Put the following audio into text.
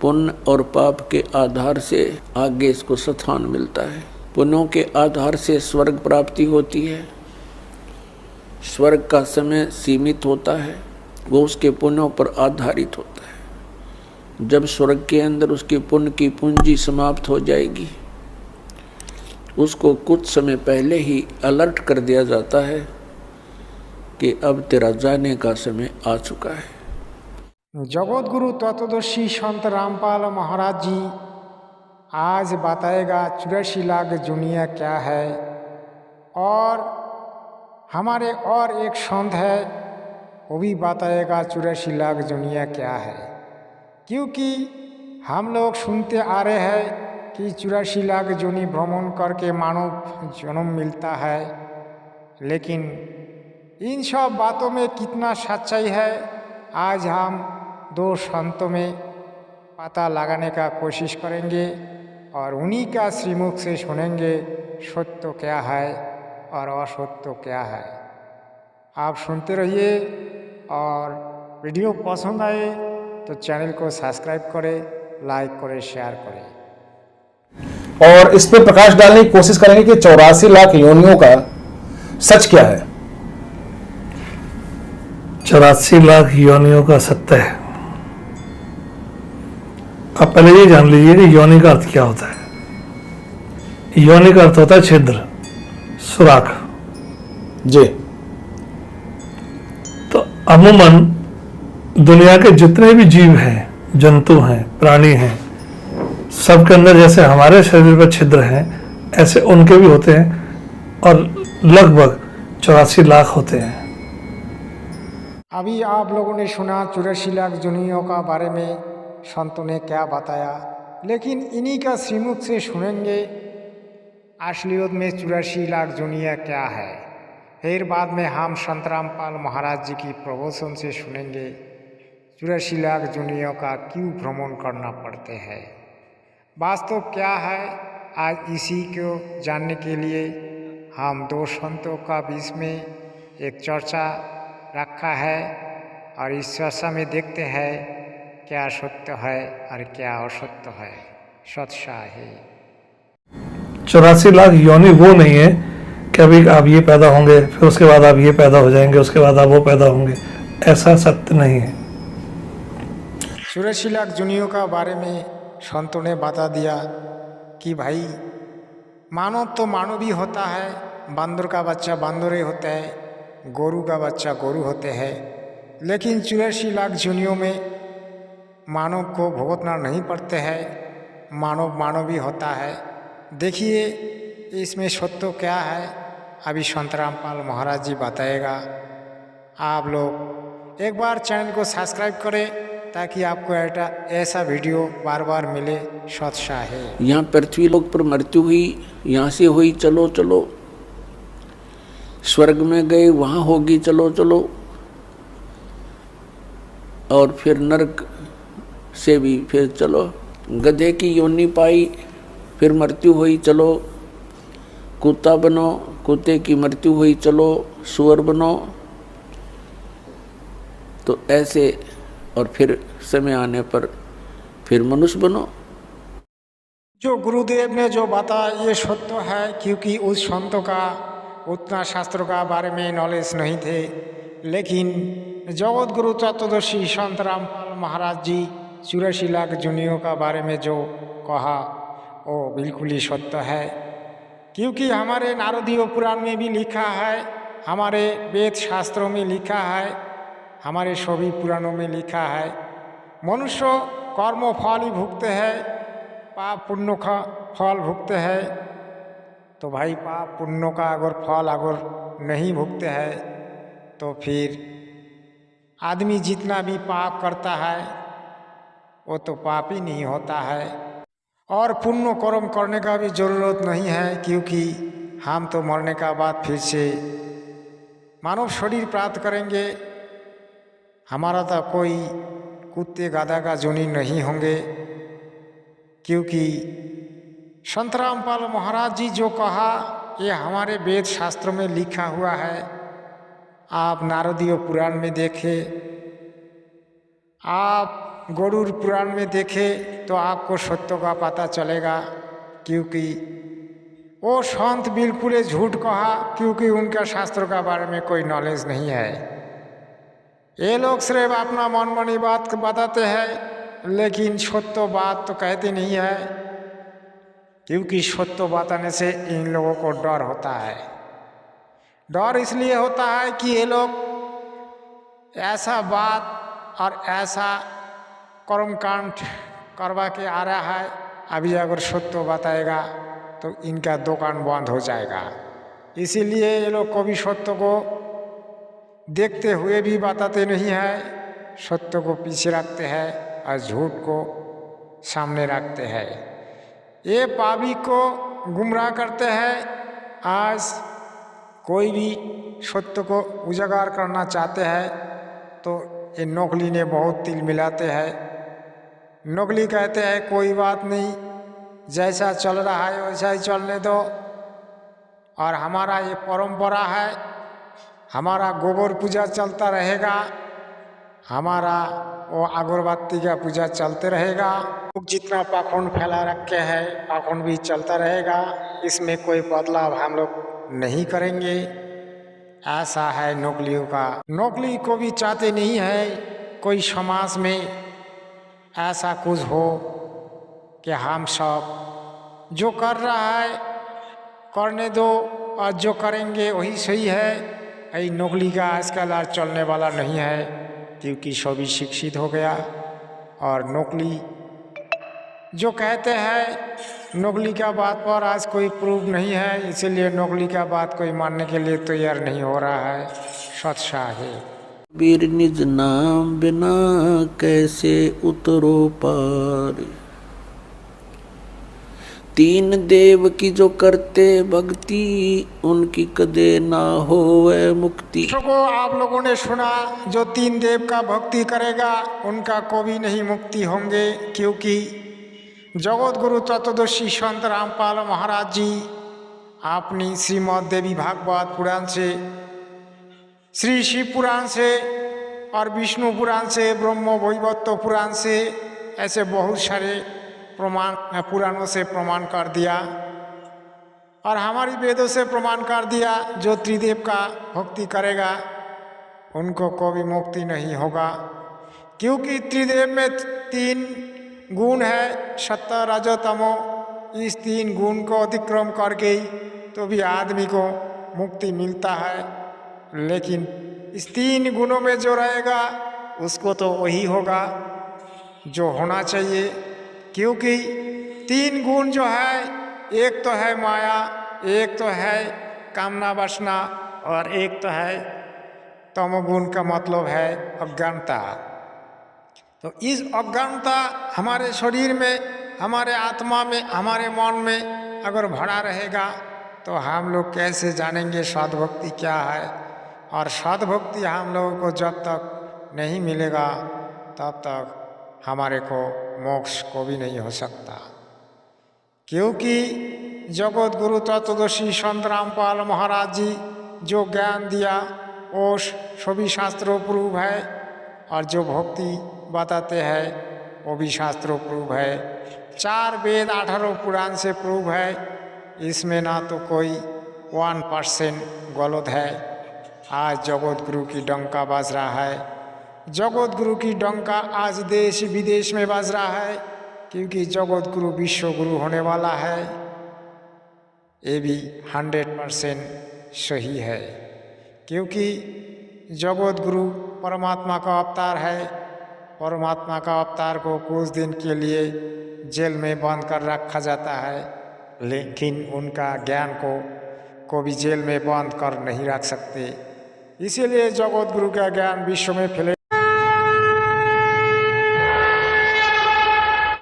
पुण्य और पाप के आधार से आगे इसको स्थान मिलता है। पुण्यों के आधार से स्वर्ग प्राप्ति होती है। स्वर्ग का समय सीमित होता है, वो उसके पुण्यों पर आधारित होता है। जब स्वर्ग के अंदर उसकी पुण्य की पूंजी समाप्त हो जाएगी, उसको कुछ समय पहले ही अलर्ट कर दिया जाता है कि अब तेरा जाने का समय आ चुका है। जगत गुरु तत्वदर्शी संत रामपाल महाराज जी आज बताएगा 84 लाख दुनिया क्या है। और हमारे और एक संत है, वो भी बताएगा 84 लाख दुनिया क्या है। क्योंकि हम लोग सुनते आ रहे हैं कि 84 लाख जोनी भ्रमण करके मानव जन्म मिलता है, लेकिन इन सब बातों में कितना सच्चाई है आज हम दो संतों में पता लगाने का कोशिश करेंगे और उन्हीं का श्रीमुख से सुनेंगे सत्य क्या है और असत्य क्या है। आप सुनते रहिए और वीडियो पसंद आए तो चैनल को सब्सक्राइब करें, लाइक करें, शेयर करें और इस पर प्रकाश डालने की कोशिश करेंगे कि 84 लाख योनियों का सच क्या है। 84 लाख योनियों का सत्य है। आप पहले ये जान लीजिए कि योनि का अर्थ क्या होता है। योनि का अर्थ होता है छिद्र, सुराख जी। तो अमूमन दुनिया के जितने भी जीव हैं, जंतु हैं, प्राणी हैं, सबके अंदर जैसे हमारे शरीर पर छिद्र हैं ऐसे उनके भी होते हैं और लगभग 84 लाख होते हैं। अभी आप लोगों ने सुना 84 लाख दुनियाओं का बारे में संतों ने क्या बताया, लेकिन इन्हीं का श्रीमुख से सुनेंगे असलियत में 84 लाख दुनिया क्या है। फिर बाद में हम संत रामपाल महाराज जी की प्रवचन से सुनेंगे 84 लाख दुनियाओं का क्यों भ्रमण करना पड़ते हैं, वास्तव क्या है। आज इसी को जानने के लिए हम दो संतों का बीच में एक चर्चा रखा है और इस चर्चा में देखते हैं क्या सत्य है और क्या असत्य है। सत्य है 84 लाख योनि वो नहीं है कि अभी आप ये पैदा होंगे, फिर उसके बाद आप ये पैदा हो जाएंगे, उसके बाद आप वो पैदा होंगे, ऐसा सत्य नहीं है। 84 लाख दुनियाओं का बारे में संतों ने बता दिया कि भाई मानव तो मानव ही होता है, बंदर का बच्चा बंदर ही होता है, गोरू का बच्चा गोरू होते हैं, लेकिन 84 लाख दुनियाओं में मानव को भुगतना नहीं पड़ते हैं। मानव मानव ही होता है। देखिए इसमें सत्य क्या है, अभी संत रामपाल महाराज जी बताएगा। आप लोग एक बार चैनल को सब्सक्राइब करें ताकि आपको ऐसा वीडियो बार बार मिले। सत्य है। यहाँ पृथ्वी लोक पर मृत्यु हुई, यहाँ से हुई, चलो चलो। स्वर्ग में गए, वहाँ होगी, चलो चलो। और फिर नरक से भी फिर चलो। गधे की योनि पाई, फिर मृत्यु हुई, चलो। कुत्ता बनो, कुत्ते की मृत्यु हुई, चलो सुअर बनो। तो ऐसे और फिर समय आने पर फिर मनुष्य बनो। जो गुरुदेव ने जो बताया ये सत्य है, क्योंकि उस संतों का उतना शास्त्रों का बारे में नॉलेज नहीं थे, लेकिन जगत गुरु तत्वदर्शी संत रामपाल महाराज जी 84 लाख दुनियाओं का बारे में जो कहा वो बिल्कुल ही सत्य है। क्योंकि हमारे नारदीय पुराण में भी लिखा है, हमारे वेद शास्त्रों में लिखा है, हमारे सभी पुराणों में लिखा है, मनुष्य कर्म फल ही भुगते हैं, पाप पुण्य का फल भुगते हैं। तो भाई पाप पुण्य का अगर फल अगर नहीं भुगते हैं तो फिर आदमी जितना भी पाप करता है वो तो पाप ही नहीं होता है। और पुण्य कर्म करने का भी ज़रूरत नहीं है, क्योंकि हम तो मरने का बाद फिर से मानव शरीर प्राप्त करेंगे। हमारा तो कोई कुत्ते गाधा का जोनी नहीं होंगे, क्योंकि संत रामपाल महाराज जी जो कहा ये हमारे वेद शास्त्रों में लिखा हुआ है। आप नारदीय पुराण में देखें, आप गरुड़ पुराण में देखे तो आपको सत्य का पता चलेगा, क्योंकि वो संत बिल्कुल झूठ कहा, क्योंकि उनका शास्त्रों का बारे में कोई नॉलेज नहीं है। ये लोग सिर्फ अपना मनमानी बात बताते हैं, लेकिन सत्य बात तो कहते नहीं है, क्योंकि सत्य बताने से इन लोगों को डर होता है। डर इसलिए होता है कि ये लोग ऐसा बात और ऐसा कर्मकांड करवा के आ रहा है, अभी अगर सत्य बताएगा तो इनका दुकान बंद हो जाएगा। इसीलिए ये लोग कभी सत्य को देखते हुए भी बताते नहीं है, सत्य को पीछे रखते हैं और झूठ को सामने रखते हैं। ये पापी को गुमराह करते हैं। आज कोई भी सत्य को उजागर करना चाहते हैं तो ये नकली ने बहुत तिल मिलाते हैं। नकली कहते हैं कोई बात नहीं, जैसा चल रहा है वैसा ही चलने दो, और हमारा ये परंपरा है, हमारा गोबर पूजा चलता रहेगा, हमारा वो अगरबत्ती का पूजा चलते रहेगा। जितना पाखंड फैला रखे हैं पाखंड भी चलता रहेगा, इसमें कोई बदलाव हम लोग नहीं करेंगे। ऐसा है नकलियों का। नकली को भी चाहते नहीं है कोई समाज में ऐसा कुछ हो कि हम सब जो कर रहा है करने दो, और जो करेंगे वही सही है। यही नकली का आजकल आज चलने वाला नहीं है, क्योंकि सभी शिक्षित हो गया। और नकली जो कहते हैं नकली का बात पर आज कोई प्रूफ नहीं है, इसीलिए नकली का बात कोई मानने के लिए तैयार नहीं हो रहा है। सच्चा है बीर निज नाम बिना कैसे उतरो पार, तीन देव की जो करते भक्ति उनकी कदे ना होवे मुक्ति। को आप लोगों ने सुना, जो तीन देव का भक्ति करेगा उनका कभी नहीं मुक्ति होंगे, क्योंकि जगत गुरु चतुर्दशी संत रामपाल महाराज जी अपनी श्रीमद् देवी भागवत पुराण से, श्री शिव पुराण से और विष्णु पुराण से, ब्रह्म वैवर्त पुराण से, ऐसे बहुत सारे पुराणों से प्रमाण कर दिया, और हमारी वेदों से प्रमाण कर दिया। जो त्रिदेव का भक्ति करेगा उनको कभी मुक्ति नहीं होगा, क्योंकि त्रिदेव में तीन गुण है, सत्व रजो तमो। इस तीन गुण को अतिक्रम कर गई तो भी आदमी को मुक्ति मिलता है, लेकिन इस तीन गुणों में जो रहेगा उसको तो वही होगा जो होना चाहिए। क्योंकि तीन गुण जो है, एक तो है माया, एक तो है कामना वासना, और एक तो है तमोगुण का मतलब है अज्ञानता। तो इस अज्ञानता हमारे शरीर में, हमारे आत्मा में, हमारे मन में अगर भरा रहेगा तो हम लोग कैसे जानेंगे सद्भक्ति क्या है। और सद्भक्ति हम लोगों को जब तक नहीं मिलेगा तब तक हमारे को मोक्ष को भी नहीं हो सकता। क्योंकि जगत गुरु चतुर्दशी संत रामपाल महाराज जी जो ज्ञान दिया वो सभी शास्त्रों प्रूव है, और जो भक्ति बताते हैं वो भी शास्त्रों प्रूव है। 4 वेद 18 पुराण से प्रूव है, इसमें ना तो कोई 1% गलत है। आज जगत गुरु की डंका बज रहा है, जगत गुरु की डंका आज देश विदेश में बज रहा है, क्योंकि जगत गुरु विश्व गुरु होने वाला है। ये भी 100% सही है, क्योंकि जगत गुरु परमात्मा का अवतार है। परमात्मा का अवतार को कुछ दिन के लिए जेल में बंद कर रखा जाता है, लेकिन उनका ज्ञान को भी जेल में बंद कर नहीं रख सकते। इसीलिए जगत गुरु का ज्ञान विश्व में फैले